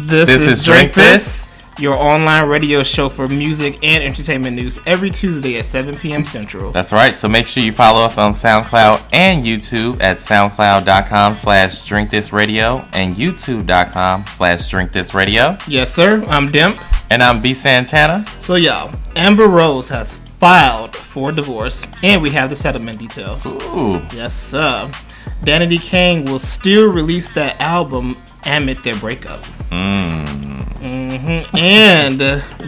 This is Drink This, your online radio show for music and entertainment news every Tuesday at 7 p.m. Central. That's right. So make sure you follow us on SoundCloud and YouTube at soundcloud.com/drinkthisradio and youtube.com/drinkthisradio. Yes, sir. I'm Dimp. And I'm B. Santana. So, y'all, Amber Rose has filed for divorce, and we have the settlement details. Ooh. Yes, sir. Danity Kane will still release that album amid their breakup. And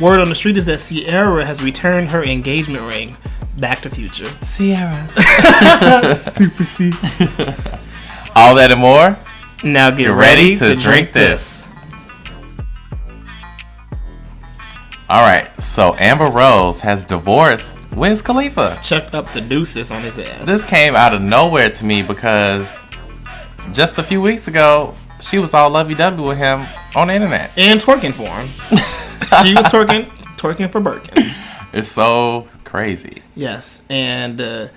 word on the street is that Ciara has returned her engagement ring. Back to Future. Ciara. Super C. All that and more. Now get ready to drink this. All right, so Amber Rose has divorced Wiz Khalifa. Chuck up the deuces on his ass. This came out of nowhere to me because just a few weeks ago, she was all lovey-dovey with him on the internet. And twerking for him. She was twerking for Birkin. It's so crazy. Yes, and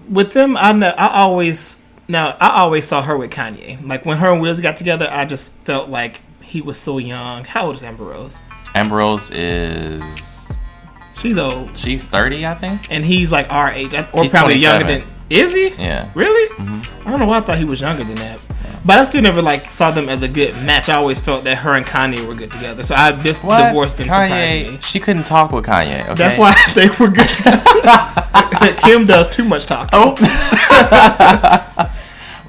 with them, I always saw her with Kanye. Like when her and Wiz got together, I just felt like he was so young. How old is Amber Rose? Amber Rose is... She's old. She's 30, I think. And he's like our age. Or He's probably 27. younger than... Is he? Yeah. Really? Mm-hmm. I don't know why I thought he was younger than that. But I still never saw them as a good match. I always felt that her and Kanye were good together. So this divorce didn't surprise me. She couldn't talk with Kanye, okay? That's why they were good together. Kim does too much talking. Oh.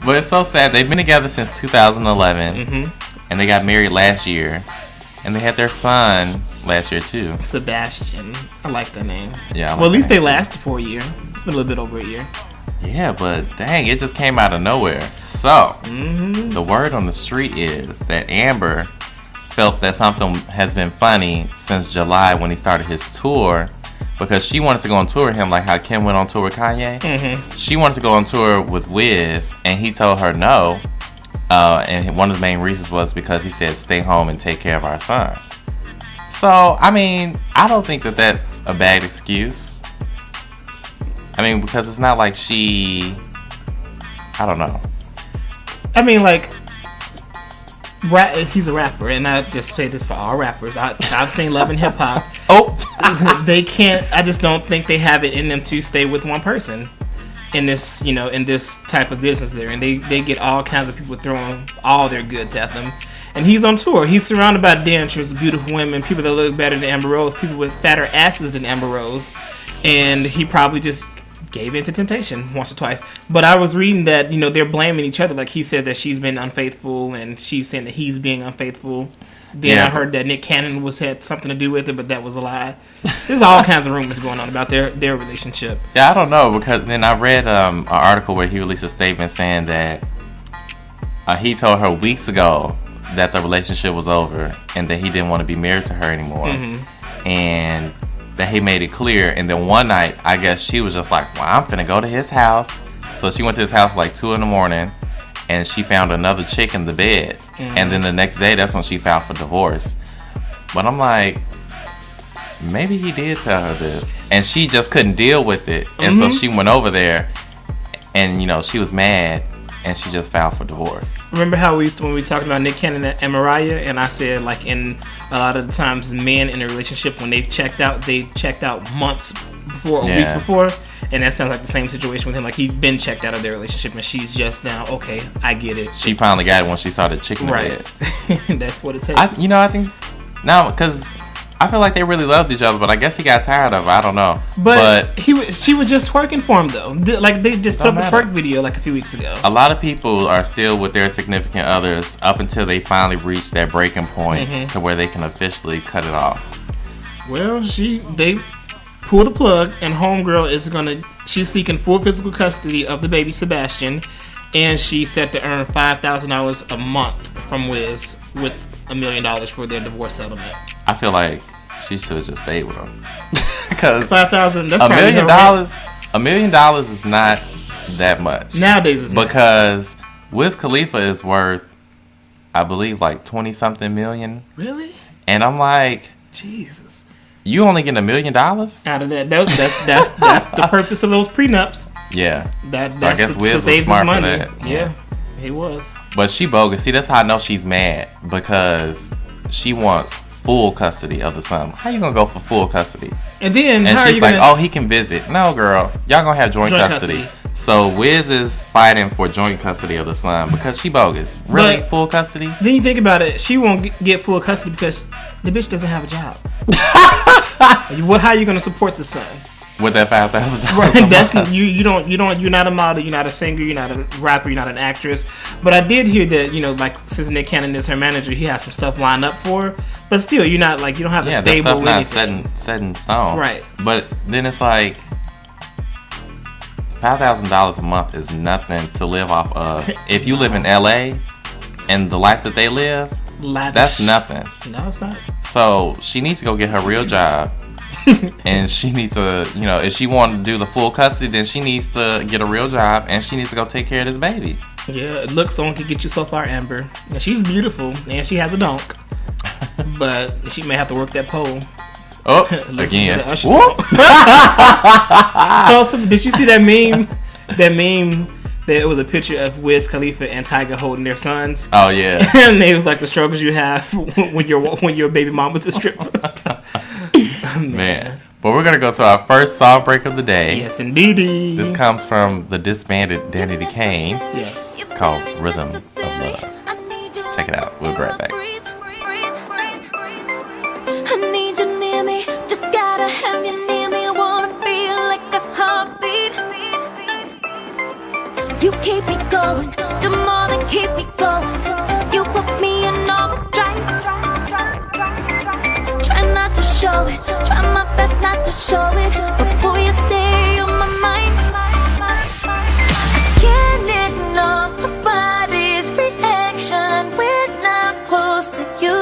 But it's so sad. They've been together since 2011. And they got married last year. And they had their son last year, too. Sebastian. I like that name. Yeah. Well, at least they lasted for a year. It's been a little bit over a year. Yeah, but dang, it just came out of nowhere. So, the word on the street is that Amber felt that something has been funny since July when he started his tour, because she wanted to go on tour with him like how Kim went on tour with Kanye. She wanted to go on tour with Wiz, and he told her no. And one of the main reasons was because he said, stay home and take care of our son. So, I mean, I don't think that that's a bad excuse. I mean, because it's not like I don't know. I mean, he's a rapper, and I just say this for all rappers. I've seen Love and Hip Hop. They can't, I just don't think they have it in them to stay with one person in this, in this type of business there. And they get all kinds of people throwing all their goods at them. And he's on tour. He's surrounded by dancers, beautiful women, people that look better than Amber Rose, people with fatter asses than Amber Rose. And he probably just gave in to temptation once or twice. But I was reading that, they're blaming each other. Like he says that she's been unfaithful and she's saying that he's being unfaithful. Then I heard that Nick Cannon had something to do with it, but that was a lie. There's all kinds of rumors going on about their relationship. Yeah, I don't know, because then I read an article where he released a statement saying that he told her weeks ago that the relationship was over and that he didn't want to be married to her anymore. And that he made it clear. And then one night, I guess she was just like, well, I'm finna go to his house. So she went to his house like 2 a.m. and she found another chick in the bed. And then the next day, that's when she filed for divorce. But I'm like, maybe he did tell her this. And she just couldn't deal with it. And so she went over there and, she was mad and she just filed for divorce. Remember how when we were talking about Nick Cannon and Mariah, and I said, in a lot of the times men in a relationship, when they checked out months before or weeks before, and that sounds like the same situation with him. Like he's been checked out of their relationship, and she's just now, okay, I get it. She finally got it when she saw the chick in the bed. That's what it takes. I think now, because I feel like they really loved each other, but I guess he got tired of it. I don't know. But she was just twerking for him though. They just put up a twerk video a few weeks ago. A lot of people are still with their significant others up until they finally reach that breaking point to where they can officially cut it off. Well, they pull the plug, and homegirl she's seeking full physical custody of the baby Sebastian, and she's set to earn $5,000 a month from Wiz with $1 million for their divorce settlement. I feel like she should have just stayed with him. Because $5,000, that's $1 million. $1 million is not that much nowadays. It's because Wiz Khalifa is worth, I believe, like 20-something million. Really? And I'm like, Jesus. You only get $1 million out of that? That's the purpose of those prenups. Yeah. That's I guess Wiz was saves smart his money. for that. Yeah. He was. But she bogus. See, that's how I know she's mad, because she wants full custody of the son. How you gonna go for full custody? And then she's like, oh, he can visit. No, girl, y'all gonna have joint custody. So Wiz is fighting for joint custody of the son because she bogus. Really, but full custody? Then you think about it, she won't get full custody because the bitch doesn't have a job. How are you gonna support the son? With that $5,000. Right, that's you're not a model, you're not a singer, you're not a rapper, you're not an actress. But I did hear that, like, since Nick Cannon is her manager, he has some stuff lined up for her. But still, you don't have a stable that stuff not set in stone. Right. But then it's like $5,000 a month is nothing to live off of. If you live in LA and the life that they live, that's nothing. No, it's not. So she needs to go get her real job. And she needs to, if she wants to do the full custody, then she needs to get a real job and she needs to go take care of this baby. Yeah, looks on can get you so far, Amber. Now, she's beautiful and she has a donk, but she may have to work that pole. Oh, again. Also, did you see that meme? That it was a picture of Wiz Khalifa and Tiger holding their sons. Oh yeah. And it was like the struggles you have when your baby mom was a stripper. Man. But we're going to go to our first song break of the day. Yes, indeed. This comes from the disbanded Danity Kane. Yes. It's called Rhythm of Love. Check it out. We'll be right back. I need you near me. Just gotta have you near me. I wanna feel like a heartbeat. You keep me going. Do more than keep me going. You put me in overdrive. Try not to show it, try my best not to show it, but boy, you stay on my mind. Can't ignore my body's reaction when I'm close to you.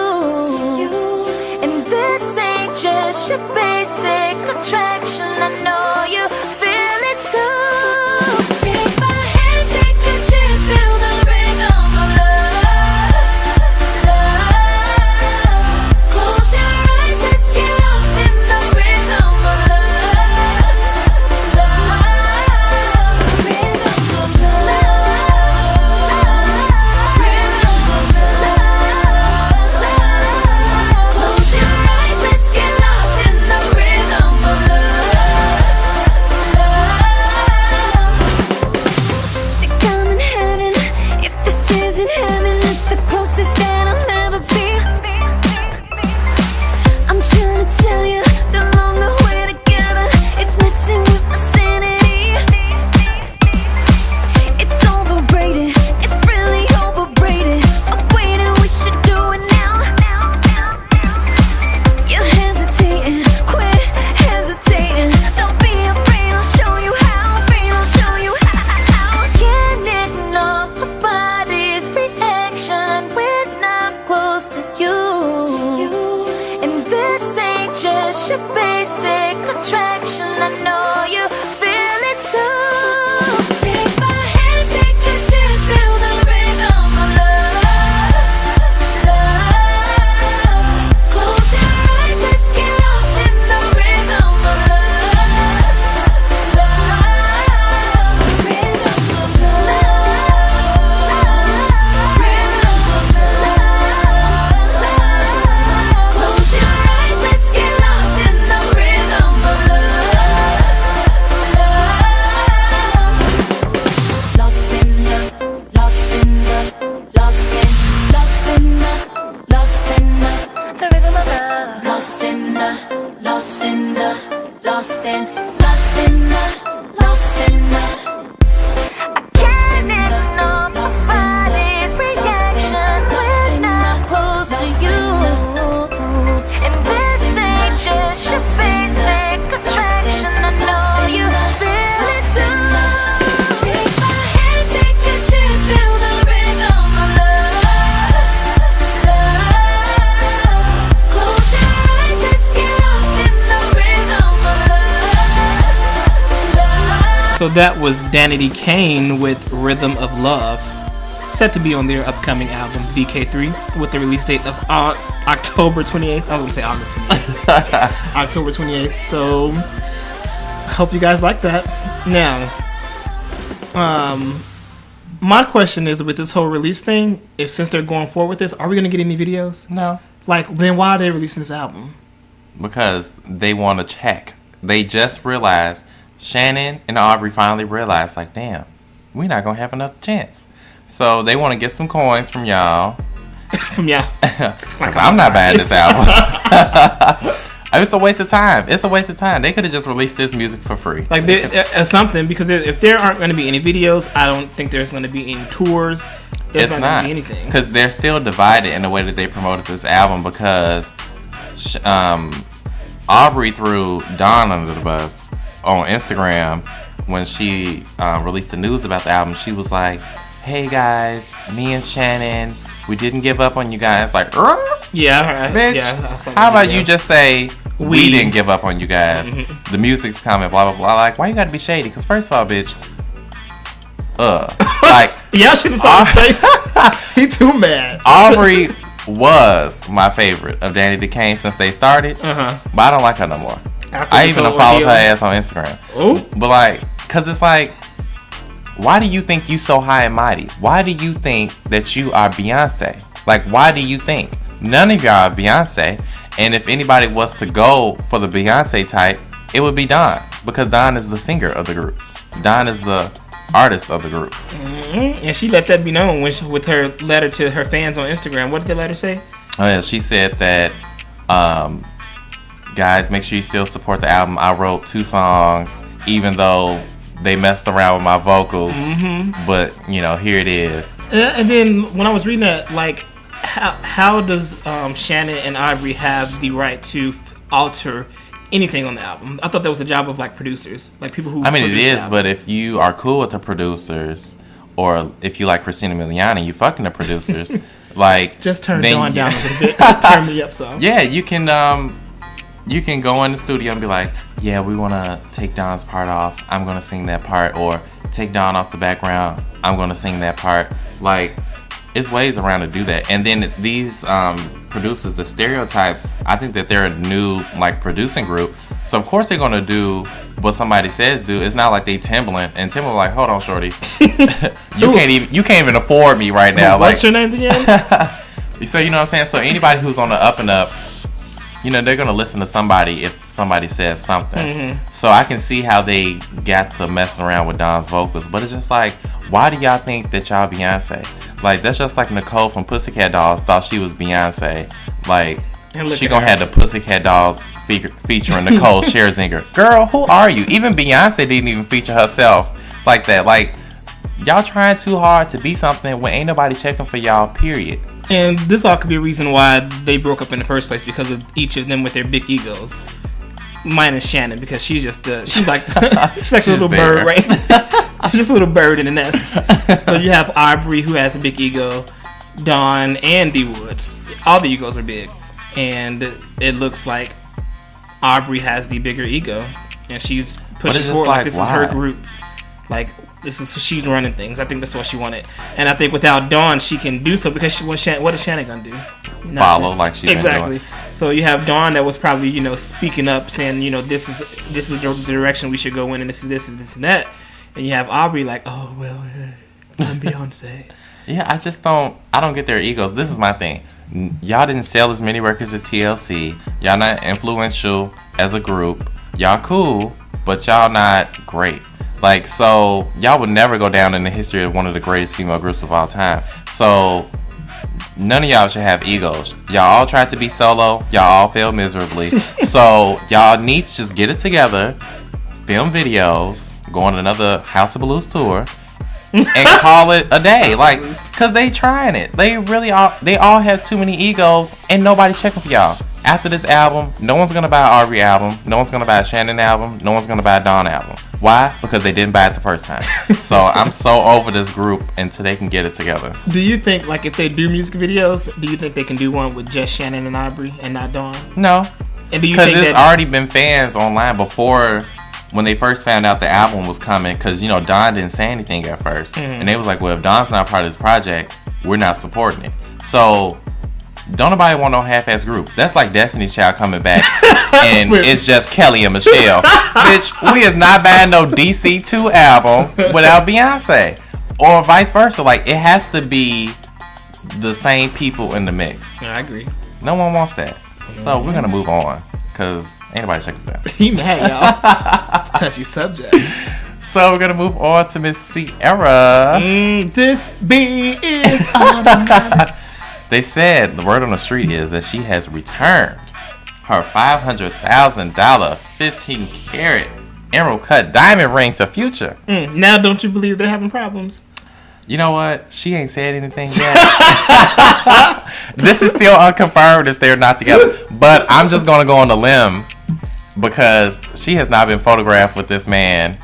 And this ain't just your basic attraction, I know you feel it too. Take my hand, take a chance, feel the rhythm of love. Close your eyes, let's get lost in the rhythm of love. Rhythm of love. Rhythm of love. Close your eyes, let's get lost in the rhythm of love. Think I'm in heaven. If this isn't heaven, it's the closest that I'll ever be. I'm trying to tell you, the longer we're together, it's messing with my sanity. It's overrated, it's really overrated. I'm waiting, we should do it now. You're hesitating, quit hesitating. Don't be afraid, I'll show you how. I'll show you how. Can't ignore my body's reaction when I'm close to you. And this ain't just your basic attraction, I know you feel it too. Take my hand, take a chance, feel the rhythm of love. Close your eyes, let's get lost in the rhythm of love. Rhythm of love. Rhythm of love. Close your eyes, let's get lost in the rhythm of love. Lost in the, lost in the, lost in, lost in the, lost in the rhythm of love. Lost in the, lost in the, lost in, lost in the, lost in the. Lost in the, lost in the, lost in, lost in the, close to you. And this ain't just your basic attraction, I know you feel it too. Take my hand, take a chance, feel the rhythm of love. Close your eyes, let's get lost in the rhythm of love. So that was Danity Kane with Rhythm of Love, set to be on their upcoming album VK3 with the release date of October 28th. I was gonna say August 28th. October 28th. So I hope you guys like that. Now, My question is, with this whole release thing, since they're going forward with this, are we going to get any videos? No. Like, then why are they releasing this album? Because they want to check. They just realized, Shannon and Aubrey finally realized, like, damn, we're not going to have another chance. So they want to get some coins from y'all. From y'all. Because I'm not buying this album. It's a waste of time. It's a waste of time. They could have just released this music for free. Like, something, because if there aren't going to be any videos, I don't think there's going to be any tours. There's not going to be anything. Because they're still divided in the way that they promoted this album, because Aubrey threw Dawn under the bus on Instagram when she released the news about the album. She was like, hey guys, me and Shannon, we didn't give up on you guys. Like, yeah, bitch. Yeah, how about you just say we didn't give up on you guys? Mm-hmm. The music's coming, blah blah blah. Like, why you gotta be shady? Because first of all, bitch, like, y'all should have saw his face. He too mad. Aubrey was my favorite of Danity Kane since they started, but I don't like her no more. I even followed her ass on Instagram. Oh, but like, cause it's like, why do you think you so high and mighty? Why do you think that you are Beyonce? Like, why do you think? None of y'all are Beyonce. And if anybody was to go for the Beyonce type, it would be Dawn. Because Dawn is the singer of the group. Dawn is the artist of the group. Mm-hmm. And she let that be known with her letter to her fans on Instagram. What did the letter say? Oh yeah, she said that, guys, make sure you still support the album. I wrote 2 songs, even though they messed around with my vocals, but you know, here it is. And then when I was reading that, like, how does Shannon and Aubrey have the right to alter anything on the album? I thought that was the job of like producers, like people who. I mean, it is, but if you are cool with the producers, or if you like Christina Miliani, you fucking the producers, like, just turn Dawn down a little bit, turn me up some. Yeah, you can go in the studio and be like, yeah, we want to take Dawn's part off. I'm going to sing that part. Or take Dawn off the background. I'm going to sing that part. Like, it's ways around to do that. And then these producers, the Stereotypes, I think that they're a new, like, producing group. So, of course, they're going to do what somebody says do. It's not like they Timbaland. And Timbaland like, hold on, shorty. you can't even afford me right now. What's your name again? So, you know what I'm saying? So, anybody who's on the up and up, you know, they're going to listen to somebody if somebody says something. So I can see how they got to messing around with Dawn's vocals. But it's just like, why do y'all think that y'all Beyonce? Like, that's just like Nicole from Pussycat Dolls thought she was Beyonce. Like, she going to have the Pussycat Dolls featuring Nicole Scherzinger. Girl, who are you? Even Beyonce didn't even feature herself like that. Like, y'all trying too hard to be something when ain't nobody checking for y'all, period. And this all could be a reason why they broke up in the first place, because of each of them with their big egos. Minus Shannon, because she's just she's like a little bird, right? She's just a little bird in the nest. So you have Aubrey, who has a big ego, Dawn and D Woods. All the egos are big, and it looks like Aubrey has the bigger ego, and she's pushing forward like this is her group. Like, she's running things. I think that's what she wanted, and I think without Dawn, she can do so, because what is Shannon gonna do? Nothing. Follow like she's exactly. So you have Dawn that was probably, you know, speaking up, saying, you know, this is the direction we should go in, and this and that, and you have Aubrey like, oh well, I'm Beyonce. Yeah, I don't get their egos. This is my thing. Y'all didn't sell as many records as TLC. Y'all not influential as a group. Y'all cool, but y'all not great. Like, so y'all would never go down in the history of one of the greatest female groups of all time. So none of y'all should have egos. Y'all all tried to be solo. Y'all all failed miserably. So y'all need to just get it together, film videos, go on another House of Blues tour, and call it a day. Like, cause they trying it. They all have too many egos, and nobody's checking for y'all. After this album, no one's gonna buy an Aubrey album, no one's gonna buy a Shannon album, no one's gonna buy a Dawn album. Why? Because they didn't buy it the first time. So I'm so over this group until they can get it together. Do you think, like, if they do music videos, do you think they can do one with just Shannon and Aubrey and not Dawn? No. And do you think there's already been fans online before, when they first found out the album was coming, because, you know, Dawn didn't say anything at first. And they was like, well, if Dawn's not part of this project, we're not supporting it. So don't nobody want no half-ass group. That's like Destiny's Child coming back and it's just Kelly and Michelle. Bitch, we is not buying no DC2 album without Beyonce. Or vice versa. Like, it has to be the same people in the mix. Yeah, I agree. No one wants that. So we're going to move on. Because ain't nobody checking for that. He mad, y'all. It's a touchy subject. So we're going to move on to Miss Ciara. This beat is automatic. They said, the word on the street is that she has returned her $500,000 15-carat emerald cut diamond ring to Future. Now don't you believe they're having problems? You know what? She ain't said anything yet. This is still unconfirmed if they're not together. But I'm just going to go on a limb because she has not been photographed with this man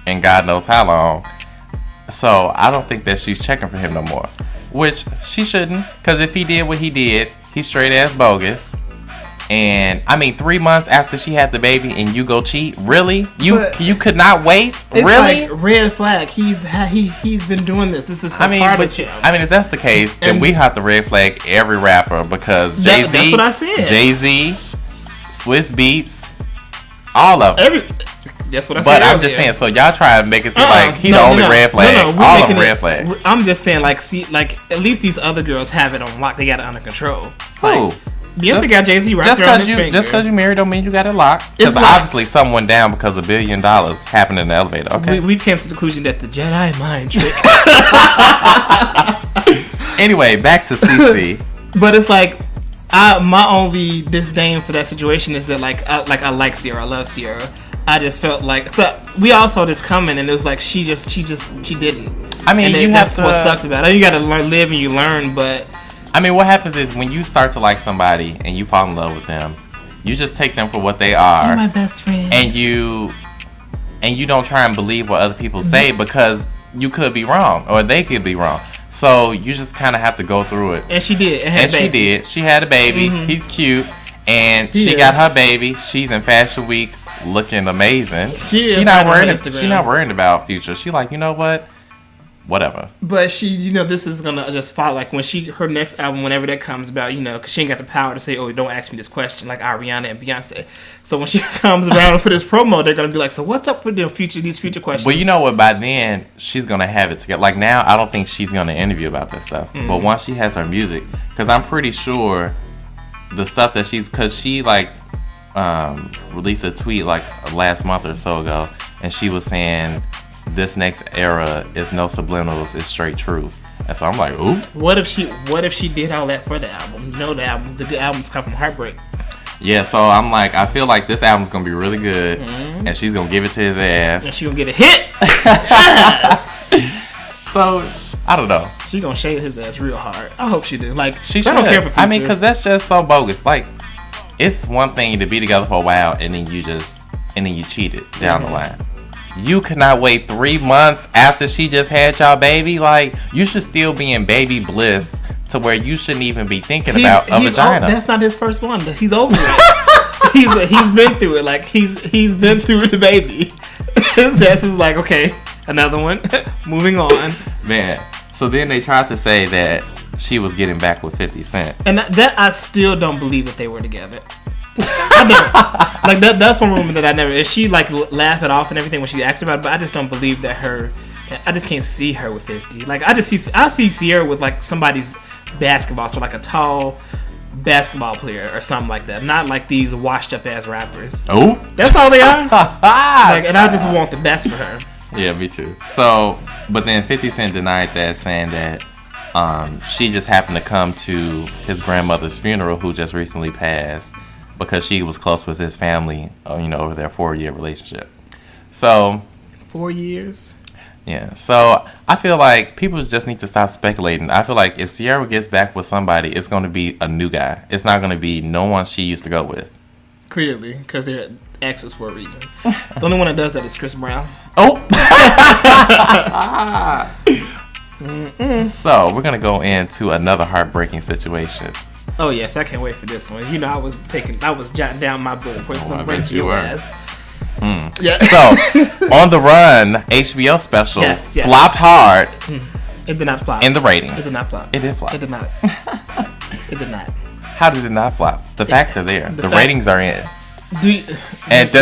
in God knows how long. So I don't think that she's checking for him no more. Which she shouldn't. Because if he did what he did, he's straight ass bogus. And I mean, 3 months after she had the baby, and you go cheat? Really? You could not wait? It's really? like red flag. He's been doing this. This is part of him. I mean, if that's the case, then we have to red flag every rapper because Jay-Z, that's what I said. Jay-Z, Swiss Beats, all of them. That's what I said. But I'm just saying, so y'all try to make it seem like he the only red flag. All of them red flags. I'm just saying, like, at least these other girls have it on lock. They got it under control. Who? Beyonce got Jay-Z right there on his finger. Just because you married don't mean you got it locked. Because obviously someone went down because $1 billion happened in the elevator. Okay. We came to the conclusion that the Jedi mind trick. Anyway, back to CC. But it's like, my only disdain for that situation is that I like Ciara. I love Ciara. I just felt like, so we all saw this coming, and it was like she didn't. I mean, that's what sucks about it. You got to live and you learn, but. I mean, what happens is when you start to like somebody and you fall in love with them, you just take them for what they are. You're my best friend. And you don't try and believe what other people say because you could be wrong or they could be wrong. So you just kind of have to go through it. And she did. She did. She had a baby. Mm-hmm. He's cute. And she got her baby. She's in Fashion Week looking amazing. She's not worried about Future. She like, you know what? Whatever. But she, this is gonna just follow. Like when her next album, whenever that comes about, because she ain't got the power to say, "Oh, don't ask me this question," like Ariana and Beyonce. So when she comes around for this promo, they're gonna be like, "So what's up with these future questions?" Well, you know what? By then, she's gonna have it together. Like now, I don't think she's gonna interview about that stuff. Mm-hmm. But once she has her music, because I'm pretty sure the stuff that because she released a tweet like last month or so ago, and she was saying, this next era is no subliminals, it's straight truth. And so I'm like, ooh. What if she did all that for the album? The good albums come from heartbreak. Yeah, so I'm like, I feel like this album's gonna be really good, and she's gonna give it to his ass. And she's gonna get a hit. Yes. So I don't know. She gonna shade his ass real hard. I hope she do. Like she should. I don't care for Future. I mean, because that's just so bogus. Like, it's one thing to be together for a while and then you cheated down the line. You cannot wait 3 months after she just had y'all baby. Like, you should still be in baby bliss to where you shouldn't even be thinking about a vagina. That's not his first one. He's over it. he's been through it. Like he's been through the baby. His ass is like, okay, another one. Moving on. Man. So then they tried to say that she was getting back with 50 Cent. And that I still don't believe that they were together. I don't. Like that's one woman that I never. She like laugh it off and everything when she asks about it, but I just don't believe that I just can't see her with 50. Like I see Ciara with like somebody's basketball, so like a tall basketball player or something like that. Not like these washed up ass rappers. Oh, that's all they are. And I just want the best for her. Yeah, me too. So, but then 50 Cent denied that, saying that she just happened to come to his grandmother's funeral, who just recently passed, because she was close with his family, over their 4-year relationship. So 4 years? Yeah. So I feel like people just need to stop speculating. I feel like if Ciara gets back with somebody, it's going to be a new guy. It's not going to be no one she used to go with. Clearly, because they're exes for a reason. The only one that does that is Chris Brown. Oh! So we're going to go into another heartbreaking situation. Oh yes, I can't wait for this one. I was jotting down my bullet points. I bet you were. Ass. Yeah. So, On the Run HBO special flopped hard. It did not flop. In the ratings. It did not flop. It did flop. It did not. It did not. How did it not flop? The facts are there. The ratings are in. Let's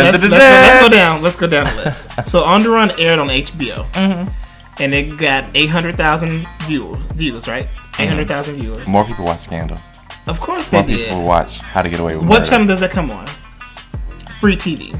go down. Let's go down the list. So On the Run aired on HBO. Mm-hmm. and it got 800,000 views, right? 800,000 viewers. More people watch Scandal. Of course they did. More people watch How to Get Away with Murder. What channel does that come on? Free TV.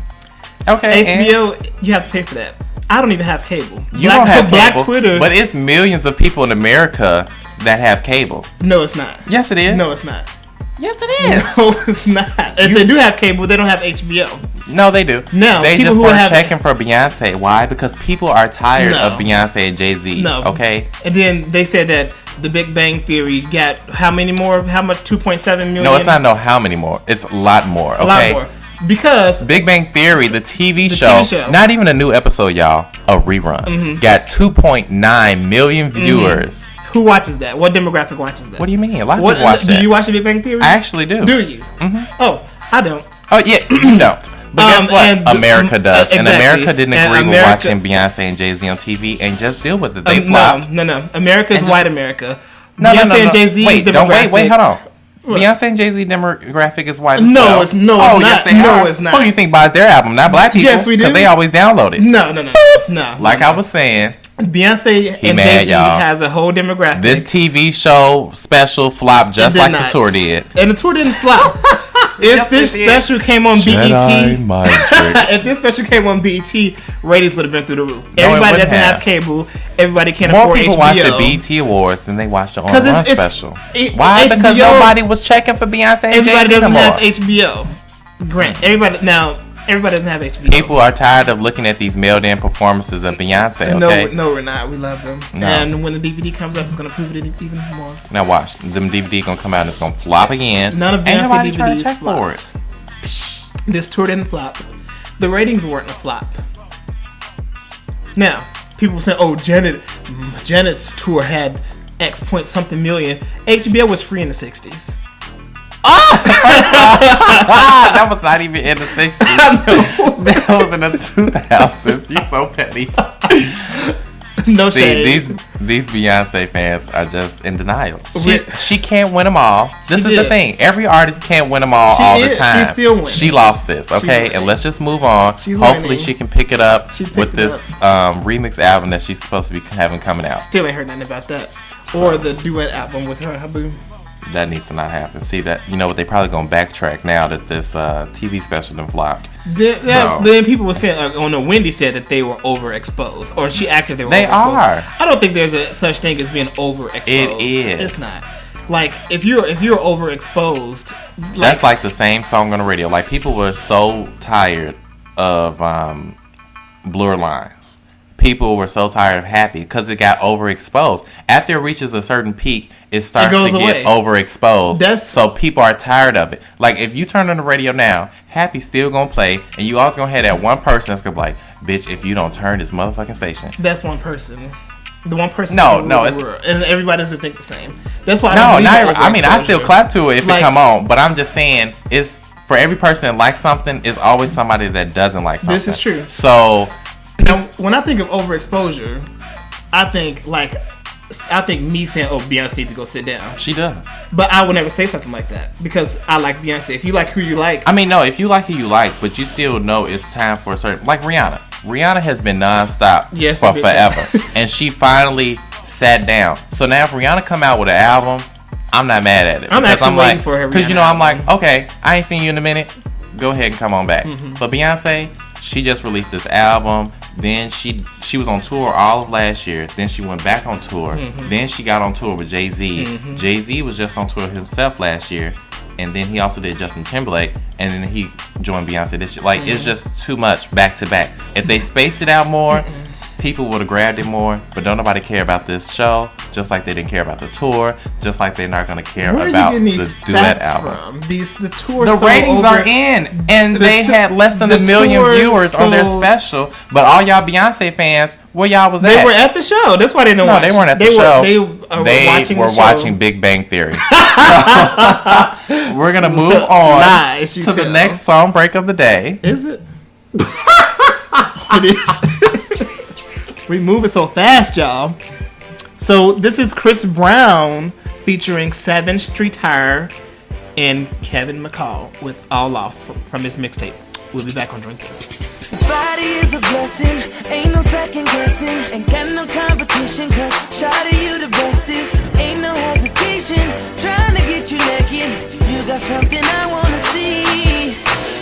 Okay. HBO, you have to pay for that. I don't even have cable. You don't have Black cable, Twitter. but it's millions of people in America that have cable. No, it's not. Yes, it is. No, it's not. Yes, it is. No, it's not. If they do have cable, they don't have HBO. No, they do. No, they just weren't checking for Beyonce. Why? Because people are tired of Beyonce and Jay-Z. No. Okay? And then they said that The Big Bang Theory got how many more? How much? 2.7 million? No, it's not how many more. It's a lot more. Okay? A lot more. Because Big Bang Theory, the TV show, not even a new episode, y'all, a rerun, got 2.9 million viewers. Who watches that? What demographic watches that? What do you mean? A lot of people watch that. Do you watch The Big Bang Theory? I actually do. Do you? Oh, I don't. Oh, yeah, you don't. But guess what? America does. Exactly. And America didn't agree with watching Beyonce and Jay-Z on TV and just deal with it. They flopped. No. America is white America. No, Beyonce and Jay-Z's demographic. Wait, hold on. What? Beyonce and Jay-Z demographic is white as well. No, it's not. Yes, it's not. Who do you think buys their album? Not black people. Yes, we do. Because they always download it. No. Like I was saying, Beyonce and Jay-Z has a whole demographic. This TV show special flopped just like the tour did. And the tour didn't flop. If this special came on BET, if this special came on BET, ratings would have been through the roof. Everybody doesn't have cable. Everybody can't afford HBO. More people watch the BET Awards than they watch the On Run special. Why? HBO, because nobody was checking for Beyonce and Jay-Z Everybody doesn't anymore. have HBO. Grant. Everybody doesn't have HBO. People are tired of looking at these mailed-in performances of Beyonce, okay? No, we're not. We love them. No. And when the DVD comes out, it's going to prove it even more. Now watch. Them DVD going to come out and it's going to flop again. None of Beyonce DVDs flopped. For it. This tour didn't flop. The ratings weren't a flop. Now, people say, oh, Janet's tour had X point something million. HBO was free in the 60s. That was not even in the 60s. That was in the 2000s. You so petty. No shade. See, these Beyonce fans are just in denial. She can't win them all. This is the thing. Every artist can't win them all the time. She still wins. She lost this, okay? And let's just move on. Hopefully she can pick it up with this remix album that she's supposed to be having coming out. Still ain't heard nothing about that. Or the duet album with her and Habu. That needs to not happen. See that? You know what? They probably gonna backtrack now that this TV special done flopped. Then people were saying, Wendy said that they were overexposed, or she asked if they were. They are. I don't think there's a such thing as being overexposed. It is. It's not. Like if you're overexposed, that's like the same song on the radio. Like people were so tired of Blur Lines. People were so tired of Happy because it got overexposed. After it reaches a certain peak, it starts to get overexposed. So people are tired of it. Like if you turn on the radio now, Happy's still gonna play, and you always gonna have that one person that's gonna be like, "Bitch, if you don't turn this motherfucking station." That's one person. The one person. No, and everybody doesn't think the same. That's why. I still clap to it if it come on, but I'm just saying it's for every person that likes something. It's always somebody that doesn't like something. This is true. So. Now, when I think of overexposure, I think me saying, "Oh, Beyonce needs to go sit down." She does, but I would never say something like that because I like Beyonce. If you like who you like, if you like who you like, but you still know it's time for a certain, like Rihanna. Rihanna has been nonstop for forever, and she finally sat down. So now, if Rihanna come out with an album, I'm not mad at it. I'm waiting for her because I'm like, okay, I ain't seen you in a minute. Go ahead and come on back. Mm-hmm. But Beyonce, she just released this album. Then she was on tour all of last year. Then she went back on tour. Mm-hmm. Then she got on tour with Jay-Z. Mm-hmm. Jay-Z was just on tour himself last year. And then he also did Justin Timberlake. And then he joined Beyonce this year. Like, it's just too much back to back. If they spaced it out more, people would have grabbed it more. But don't nobody care about this show. Just like they didn't care about the tour. Just like they're not going to care about the duet album. The ratings are in. And they had less than 1 million viewers on their special. But all y'all Beyonce fans, where y'all was at? They were at the show. That's why they didn't watch. No, they weren't at the show. They were watching Big Bang Theory. We're going to move on to the next song break of the day. Is it? It is. We moving so fast, y'all. So this is Chris Brown featuring Sevyn Street Hire and Kevin McCall with All Off from his mixtape. We'll be back on Drink This. body is a blessing, ain't no second guessing. Ain't got no competition, cause shawty you the bestest. Ain't no hesitation, trying to get you naked. You got something I wanna see.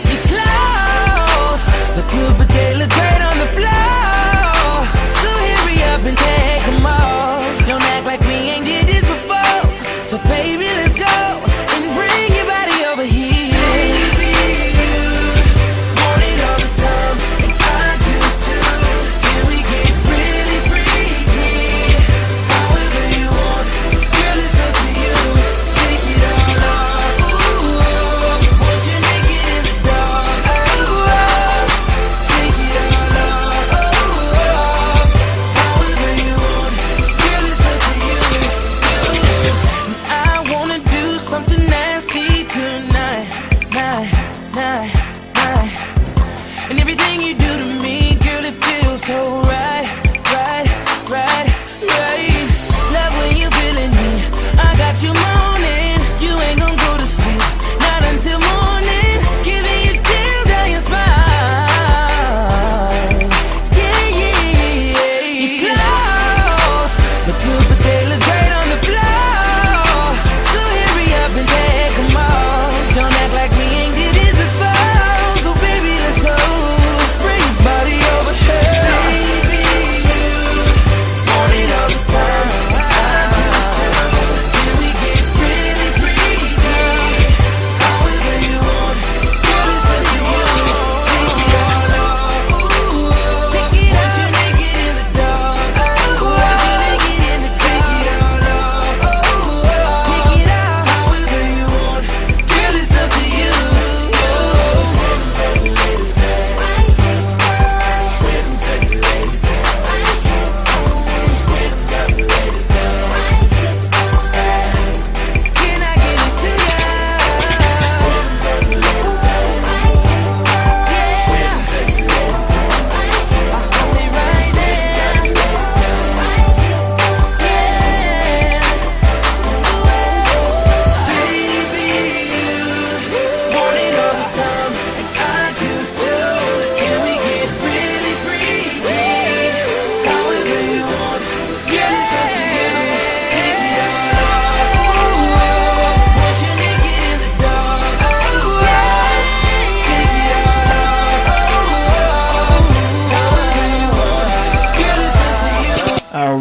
Your clothes look good, but they look great on the floor. So hurry up and take them off. Don't act like we ain't did this before. So baby, let's go and bring your body over here.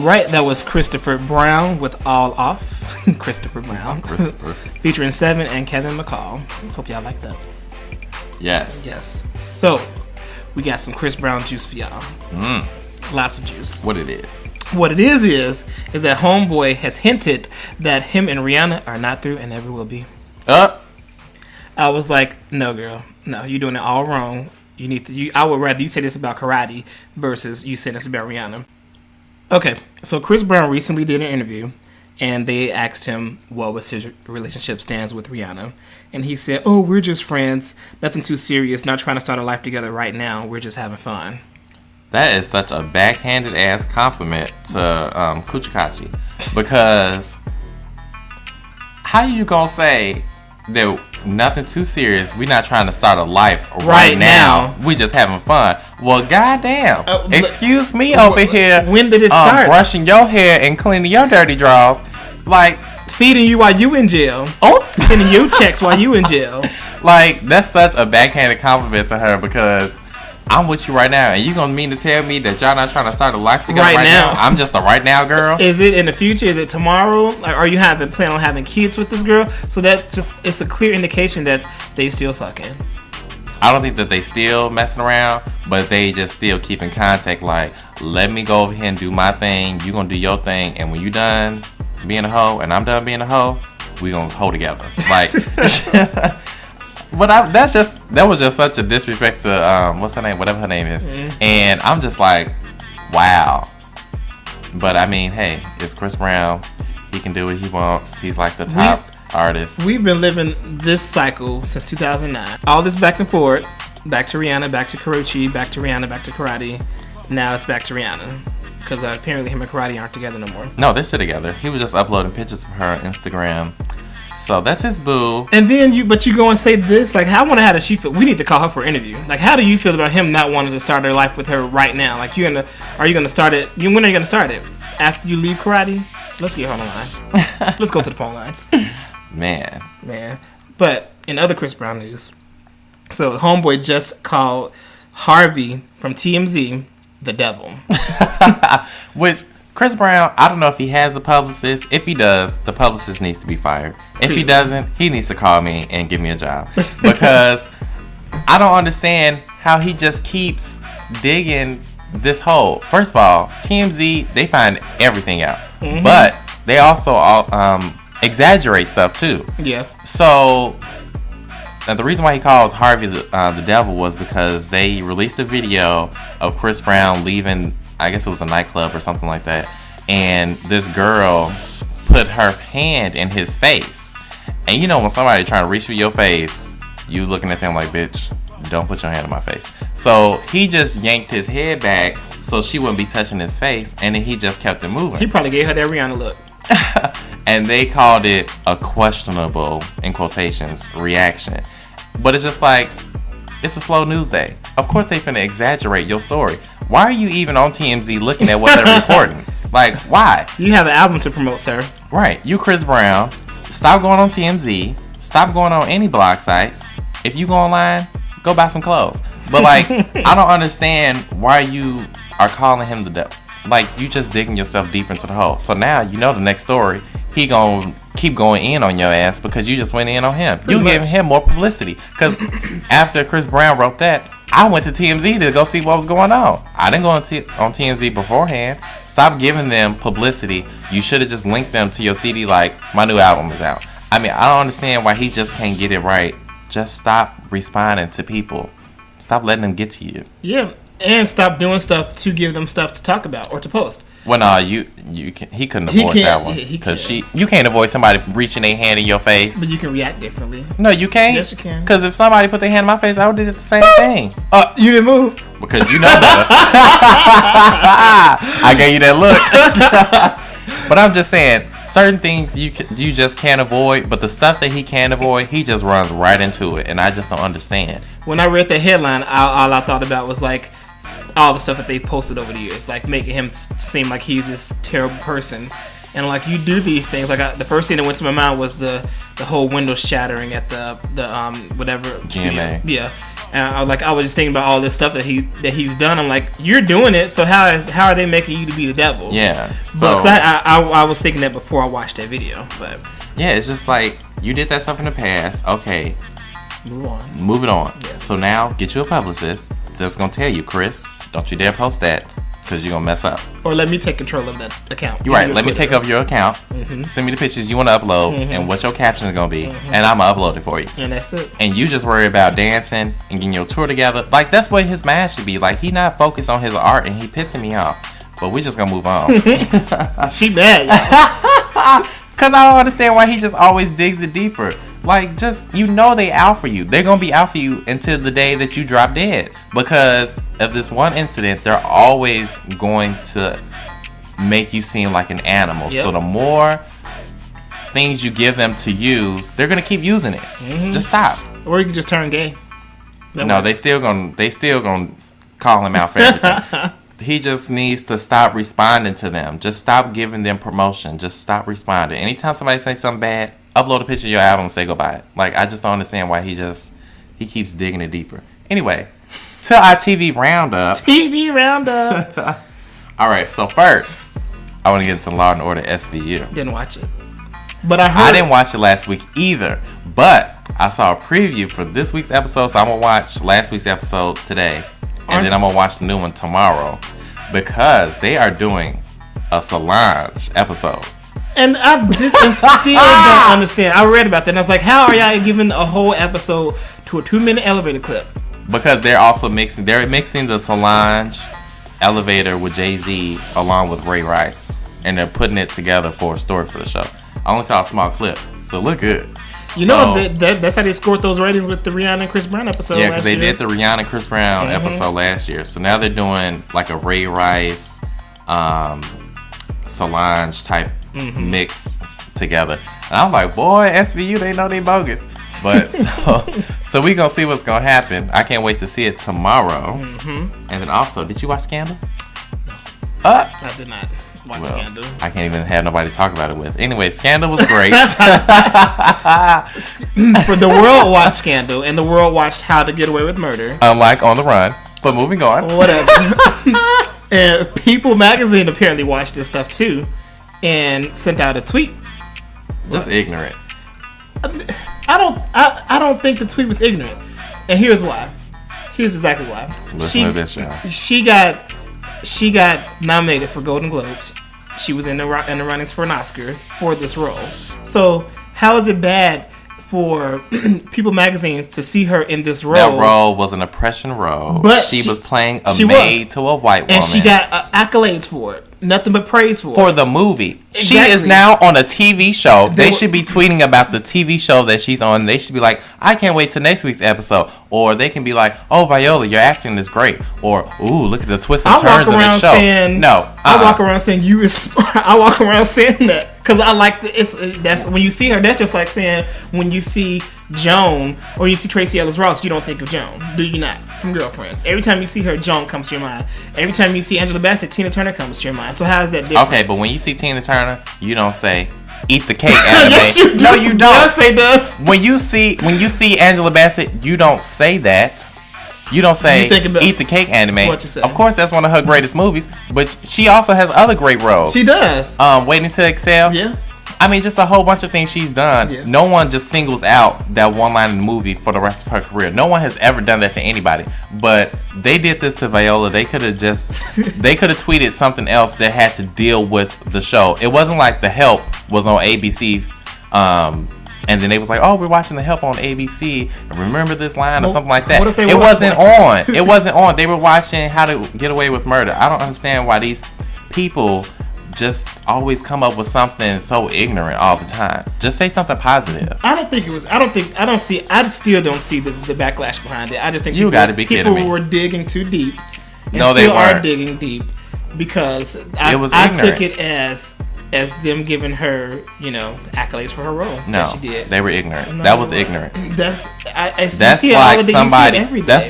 Right, that was Christopher Brown with All Off. Christopher Brown. Featuring Sevyn and Kevin McCall. Hope y'all like that. Yes. Yes. So, we got some Chris Brown juice for y'all. Lots of juice. What it is that Homeboy has hinted that him and Rihanna are not through and never will be. I was like, no, girl. No, you're doing it all wrong. You need to. I would rather you say this about karate versus you say this about Rihanna. Okay, so Chris Brown recently did an interview, and they asked him what was his relationship stance with Rihanna. And he said, oh, we're just friends, nothing too serious, not trying to start a life together right now, we're just having fun. That is such a backhanded ass compliment to Kuchikachi, because how you gonna say that nothing too serious, we not trying to start a life right now, we just having fun? Well, goddamn, excuse me over here. When did it start? Brushing your hair and cleaning your dirty drawers, like feeding you while you in jail. Sending you checks while you in jail. Like, that's such a backhanded compliment to her, because I'm with you right now, and you gonna mean to tell me that y'all not trying to start a life together right now? I'm just a right now girl. Is it in the future? Is it tomorrow? Like, are you plan on having kids with this girl? So that just, it's a clear indication that they still fucking. I don't think that they still messing around, but they just still keep in contact. Like, let me go over here and do my thing. You gonna do your thing, and when you done being a hoe and I'm done being a hoe, we gonna hoe together. Like. But that was just such a disrespect to what's her name, whatever her name is, and I'm just like, wow. But I mean, hey, it's Chris Brown. He can do what he wants. He's like the top artist. We've been living this cycle since 2009. All this back and forth, back to Rihanna, back to Karuchi, back to Rihanna, back to Karate. Now it's back to Rihanna, because apparently him and Karate aren't together no more. No, they're still together. He was just uploading pictures of her on Instagram, So that's his boo. And then you go and say this, like, how does she feel? We need to call her for an interview. Like, how do you feel about him not wanting to start their life with her right now? Like, are you gonna start it? When are you gonna start it? After you leave karate? Let's get her on the line. Let's go to the phone lines. Man. But in other Chris Brown news, so homeboy just called Harvey from TMZ the devil. Which Chris Brown, I don't know if he has a publicist. If he does, the publicist needs to be fired. If he doesn't, he needs to call me and give me a job. Because I don't understand how he just keeps digging this hole. First of all, TMZ, they find everything out. Mm-hmm. But they also exaggerate stuff too. Yeah. So the reason why he called Harvey the devil was because they released a video of Chris Brown leaving, I guess it was a nightclub or something like that, and this girl put her hand in his face. And you know when somebody trying to reach for your face, you looking at them like, bitch, don't put your hand in my face. So he just yanked his head back so she wouldn't be touching his face, and then he just kept it moving. He probably gave her that Rihanna look. And they called it a questionable, in quotations, reaction. But it's just like, it's a slow news day. Of course they finna exaggerate your story. Why are you even on TMZ looking at what they're recording? Like, why? You have an album to promote, sir. Right. You Chris Brown. Stop going on TMZ. Stop going on any blog sites. If you go online, go buy some clothes. But like, I don't understand why you are calling him the devil. Like, you just digging yourself deep into the hole. So now you know the next story. He gonna keep going in on your ass because you just went in on him. You giving him more publicity. Because after Chris Brown wrote that, I went to TMZ to go see what was going on. I didn't go on TMZ beforehand. Stop giving them publicity. You should have just linked them to your CD like, my new album is out. I mean, I don't understand why he just can't get it right. Just stop responding to people. Stop letting them get to you. Yeah, and stop doing stuff to give them stuff to talk about or to post. Well, no, he couldn't avoid that one because you can't avoid somebody reaching their hand in your face. But you can react differently. No, you can't. Yes, you can. Because if somebody put their hand in my face, I would do the same thing. You didn't move because you know better. I gave you that look. But I'm just saying, certain things you just can't avoid, but the stuff that he can't avoid, he just runs right into it, and I just don't understand. When I read the headline, all I thought about was like all the stuff that they posted over the years, like making him seem like he's this terrible person, and like you do these things. Like the first thing that went to my mind was the whole window shattering at the whatever GMA. Studio. Yeah. And I was just thinking about all this stuff that he's done. I'm like, you're doing it, so how are they making you to be the devil? Yeah. So I was thinking that before I watched that video, but yeah, it's just like you did that stuff in the past. Okay, move it on. Yeah. So now get you a publicist that's gonna tell you, Chris, don't you dare post that because you're gonna mess up. Or let me take control of that account. You're right. Let me take over your account. Mm-hmm. Send me the pictures you want to upload and what your caption is gonna be, and I'm gonna upload it for you. And that's it. And you just worry about dancing and getting your tour together. Like that's what his mind should be. Like he not focused on his art, and he pissing me off. But we just gonna move on. She mad, y'all. Cause I don't understand why he just always digs it deeper. Like, just, they out for you. They're going to be out for you until the day that you drop dead. Because of this one incident, they're always going to make you seem like an animal. Yep. So the more things you give them to use, they're going to keep using it. Mm-hmm. Just stop. Or you can just turn gay. No, they still gonna call him out for everything. He just needs to stop responding to them. Just stop giving them promotion. Just stop responding. Anytime somebody says something bad, upload a picture of your album and say go buy it. Like, I just don't understand why he keeps digging it deeper. Anyway, to our TV roundup. All right, so first, I want to get into Law & Order SVU. Didn't watch it. But I didn't watch it last week either. But I saw a preview for this week's episode, so I'm going to watch last week's episode today. And then I'm going to watch the new one tomorrow. Because they are doing a Solange episode. And I still don't understand. I read about that and I was like, how are y'all giving a whole episode to a 2-minute elevator clip? Because they're mixing the Solange elevator with Jay-Z along with Ray Rice. And they're putting it together for a story for the show. I only saw a small clip, so it looked good. That's how they scored those ratings with the Rihanna and Chris Brown episode last year. Yeah, because they did the Rihanna and Chris Brown episode last year. So now they're doing like a Ray Rice, Solange type mix together. And I'm like, boy, SVU, they know they bogus. But so we gonna see what's gonna happen. I can't wait to see it tomorrow. And then also, did you watch Scandal? I did not watch Scandal. I can't even have nobody to talk about it with. Anyway, Scandal was great. For the world watched Scandal, and the world watched How to Get Away with Murder. Unlike On the Run. But moving on. Whatever. And People Magazine apparently watched this stuff too, and sent out a tweet. Just ignorant. I don't think the tweet was ignorant, and here's why. Here's exactly why. Listen to this show. She got nominated for Golden Globes. She was in the runnings for an Oscar for this role. So how is it bad for People Magazine to see her in this role? That role was an oppression role. But she was playing a maid to a white woman. And she got accolades for it. Nothing but praise for it. For the movie. Exactly. She is now on a TV show. They should be tweeting about the TV show that she's on. They should be like, I can't wait till next week's episode. Or they can be like, oh, Viola, your acting is great. Or, ooh, look at the twists and turns of this show. I walk around saying you is smart. I walk around saying that. Because I like that's when you see her, that's just like saying when you see Joan or you see Tracy Ellis Ross, you don't think of Joan, do you not? From Girlfriends. Every time you see her, Joan comes to your mind. Every time you see Angela Bassett, Tina Turner comes to your mind. So how is that different? Okay, but when you see Tina Turner, you don't say eat the cake anime. Yes, you do. No, you don't. Beyonce does. When you see Angela Bassett, you don't say that. You don't say eat the cake anime. What you say? Of course, that's one of her greatest movies, but she also has other great roles. She does. Waiting to Exhale. Yeah. I mean, just a whole bunch of things she's done. Yeah. No one just singles out that one line in the movie for the rest of her career. No one has ever done that to anybody. But they did this to Viola. They could have tweeted something else that had to deal with the show. It wasn't like The Help was on ABC. And then they was like, oh, we're watching The Help on ABC. Remember this line or something like that. It wasn't on. It wasn't on. They were watching How to Get Away with Murder. I don't understand why these people just always come up with something so ignorant all the time. Just say something positive. I still don't see the backlash behind it. I just think people were digging too deep. And no, they weren't. Are digging deep because I took it as them giving her, accolades for her role. No, that she did. They were ignorant. That was ignorant. That's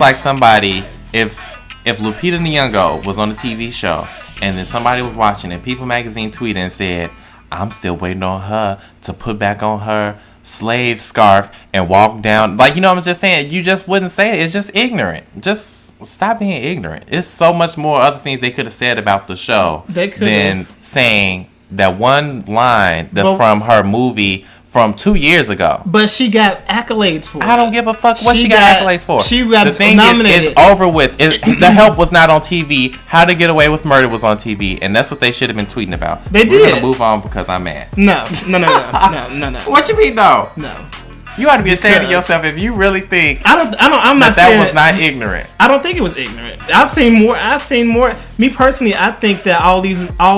like somebody if Lupita Nyong'o was on a TV show and then somebody was watching and People Magazine tweeted and said, I'm still waiting on her to put back on her slave scarf and walk down. Like, I'm just saying, you just wouldn't say it. It's just ignorant. Just stop being ignorant. It's so much more other things they could have said about the show than saying that one line that's from her movie from 2 years ago. But she got accolades for it. I don't give a fuck what she got accolades for. She got the thing nominated. It's over with. The Help was not on TV. How to Get Away with Murder was on TV, and that's what they should have been tweeting about. We're gonna move on because I'm mad. No. What you mean no? No. You ought to be ashamed of yourself if you really think I'm not saying that was not ignorant. I don't think it was ignorant. I've seen more. Me personally, I think that all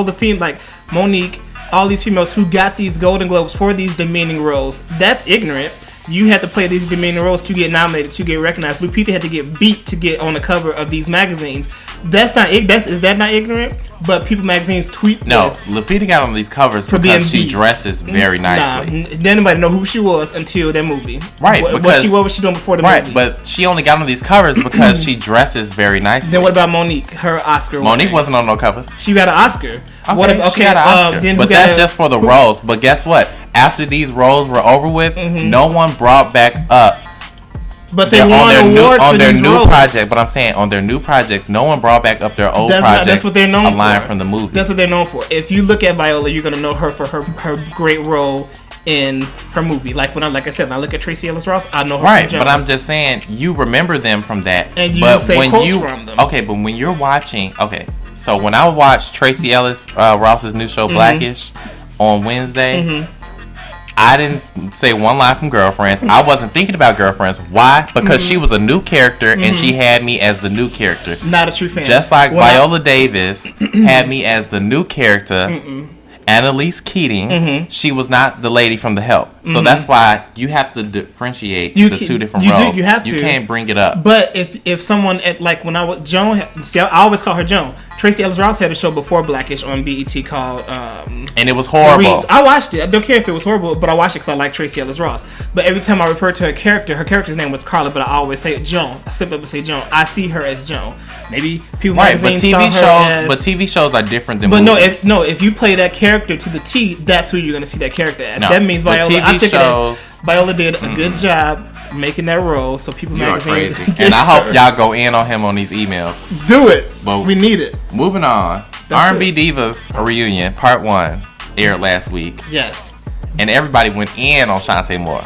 the females like Monique, all these females who got these Golden Globes for these demeaning roles, that's ignorant. You had to play these demeaning roles to get nominated, to get recognized. Lupita had to get beat to get on the cover of these magazines. Is that not ignorant? But People Magazine's tweet this. No, Lupita got on these covers because she dresses very nicely. Didn't anybody know who she was until that movie. Right. What was she doing before the movie? Right, but she only got on these covers because she dresses very nicely. Then what about Monique? Her Oscar. Monique wasn't on no covers. She got an Oscar. She got an Oscar. But that's just for the roles. But guess what? After these roles were over with, no one brought back up. But they won awards on their new project. But I'm saying on their new projects, no one brought back up their old projects. That's what they're known for. A line from the movie. That's what they're known for. If you look at Viola, you're gonna know her for her great role in her movie. Like when I look at Tracy Ellis Ross, I know her. Right, but I'm just saying you remember them from that, and you say quotes from them. Okay, but when you're watching, so when I watched Tracy Ellis Ross's new show Blackish on Wednesday. I didn't say one line from Girlfriends. I wasn't thinking about Girlfriends. Why? Because she was a new character and she had me as the new character. Not a true fan. Just like Viola Davis had me as the new character. Annalise Keating, she was not the lady from The Help. So that's why you have to differentiate the two different roles. You have to. You can't bring it up. But if someone, like when I was Joan, I always call her Joan. Tracee Ellis Ross had a show before Blackish on BET called and it was horrible. Reads. I watched it. I don't care if it was horrible, but I watched it because I like Tracee Ellis Ross. But every time I refer to her character's name was Carla, but I always say Joan. I slip up and say Joan. I see her as Joan. Maybe people magazine saw her as... But TV shows are different than movies. But if you play that character to the T, that's who you're going to see that character as. No, that means Viola. I took it as Viola did a good job making that role, so people magazines. And I hope y'all go in on him on these emails. Do it. But we need it. Moving on. R&B Divas reunion part 1 aired last week. Yes. And everybody went in on Shantae Moore.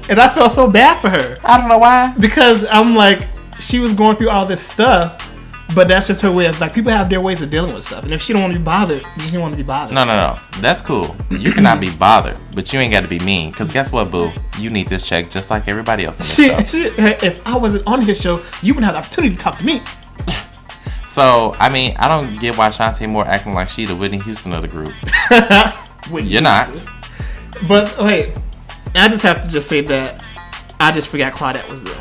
And I felt so bad for her. I don't know why. Because I'm like, she was going through all this stuff, but that's just her way of, like, people have their ways of dealing with stuff. And if she don't want to be bothered, she don't want to be bothered. No. That's cool. You cannot be bothered, but you ain't got to be mean. Because guess what, boo? You need this check just like everybody else on this show. If I wasn't on his show, you wouldn't have the opportunity to talk to me. So, I mean, I don't get why Shantae Moore acting like she the Whitney Houston of the group. You're not. But, wait. I just have to just say that I just forgot Claudette was there.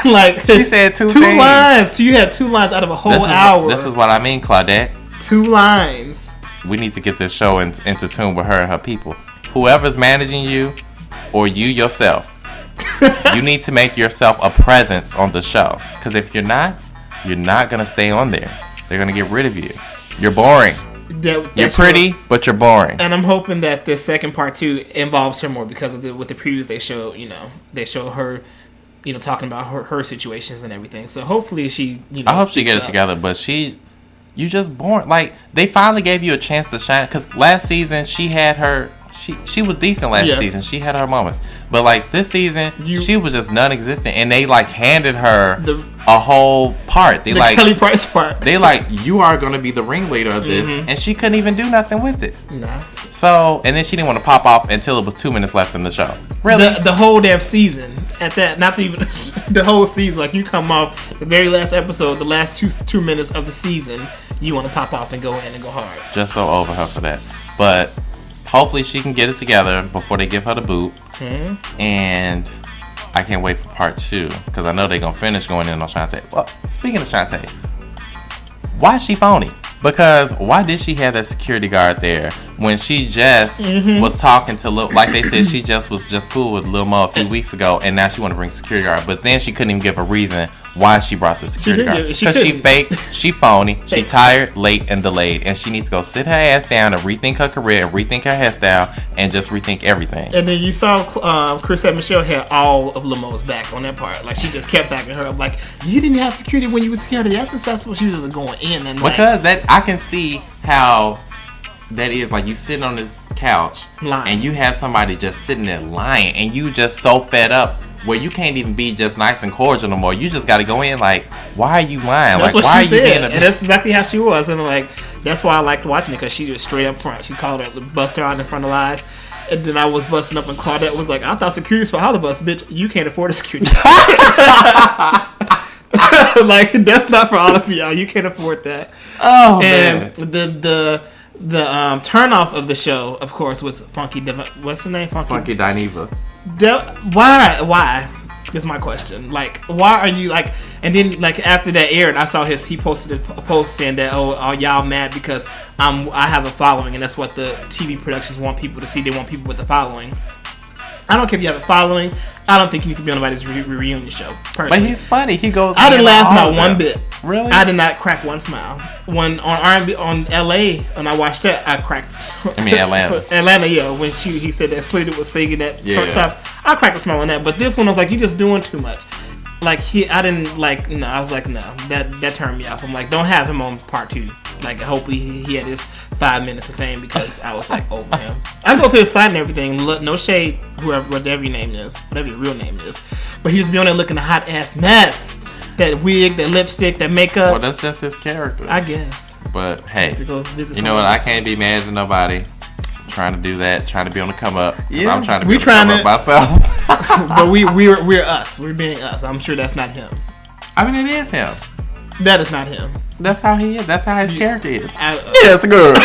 Like, she said two lines. So you had 2 lines out of a whole hour. This is what I mean, Claudette. 2 lines. We need to get this show into tune with her and her people. Whoever's managing you, or you yourself, you need to make yourself a presence on the show. Because if you're not going to stay on there. They're going to get rid of you. You're boring. You're pretty, but you're boring. And I'm hoping that this second part 2 involves her more because of with the previews they show, they show her, talking about her situations and everything. So hopefully she, I hope she get it together, but you just boring. Like, they finally gave you a chance to shine because last season she had her. She was decent last season. She had her moments. But, like, this season, she was just non-existent. And they, like, handed her a whole part. The Kelly Price part. They, like, you are going to be the ringleader of this. Mm-hmm. And she couldn't even do nothing with it. Nah. So, and then she didn't want to pop off until it was 2 minutes left in the show. Really? The whole damn season. At that, not even the whole season. Like, you come off the very last episode, the last 2 minutes of the season, you want to pop off and go in and go hard. Just so over her for that. But... hopefully she can get it together before they give her the boot. Mm-hmm. And I can't wait for part 2 because I know they're going to finish going in on Shantae. Well, speaking of Shantae, why is she phony? Because why did she have that security guard there when she just was talking to Lil, like they said she just was just cool with Lil Mo a few weeks ago, and now she want to bring security guard, but then she couldn't even give a reason why she brought the security guard. Because she fake, she phony, she tired, late, and delayed, and she needs to go sit her ass down and rethink her career, and rethink her hairstyle, and just rethink everything. And then you saw Chrisette Michele had all of Lil Mo's back on that part. Like, she just kept backing her up. Like, you didn't have security when you was here at the Essence Festival. She was just going in and because that I can see how that is. Like, you sitting on this couch lying, and you have somebody just sitting there lying, and you just so fed up where you can't even be just nice and cordial no more. You just got to go in like, why are you lying? That's like, what why she are you said, being and that's exactly how she was. And like, that's why I liked watching it because she was straight up front. She called her, bust her out in front of lies. And then I was busting up, and Claudette was like, I thought security was for all of us, bitch. You can't afford a security. Like, that's not for all of y'all. You can't afford that. Oh, and man. The turn off of the show, of course, was Funky. What's his name? Funky Dineva. Why? Is my question. Like, why are you like? And then, like, after that aired, I saw he posted a post saying that, oh, are y'all mad because I have a following, and that's what the TV productions want people to see. They want people with a following. I don't care if you have a following. I don't think you need to be on nobody's reunion show. Personally. But he's funny. He goes. I didn't laugh not one bit. Really? I did not crack one smile. When on R&B on LA, when I watched that, I cracked. I mean Atlanta. Atlanta, yeah. When he said that Slater was singing that truck stops, I cracked a smile on that. But this one, I was like, you're just doing too much. Like, I didn't like. No, I was like, no, that turned me off. I'm like, don't have him on part 2. Like, hopefully he had his 5 minutes of fame because I was like, over him. I go to his side and everything. Look, no shade, whatever your name is, whatever your real name is. But he just be on there looking a hot ass mess. That wig, that lipstick, that makeup. Well, that's just his character, I guess. But hey, you know what? I can't be mad at nobody. Trying to do that, trying to be on the come up. Yeah, I'm trying to be on the come up myself. But we're us. We're being us. I'm sure that's not him. I mean, it is him. That is not him. That's how he is. That's how his character is. Yes, good.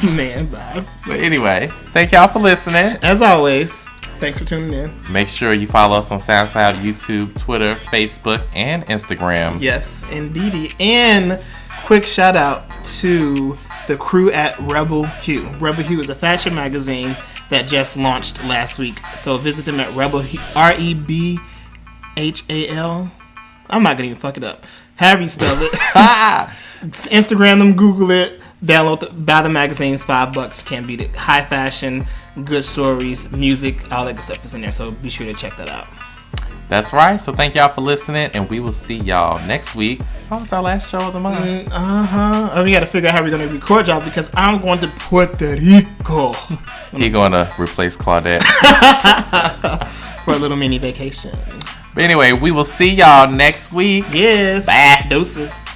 Man, bye. But anyway, thank y'all for listening. As always, Thanks for tuning in. Make sure you follow us on SoundCloud, YouTube, Twitter, Facebook, and Instagram. Yes, indeedy. And quick shout out to the crew at Rebel Hue. Rebel Hue is a fashion magazine that just launched last week. So visit them at Rebel Hue, REBHAL. I'm not gonna even fuck it up. However you spell it. Instagram them, Google it, buy the magazines. $5 can't beat it. High fashion, good stories, music, all that good stuff is in there. So be sure to check that out. That's right. So thank y'all for listening, and we will see y'all next week. Oh, it's our last show of the month. Oh, we got to figure out how we're going to record y'all because I'm going to Puerto Rico. He going to replace Claudette for a little mini vacation. But anyway, we will see y'all next week. Yes. Bye. Doses.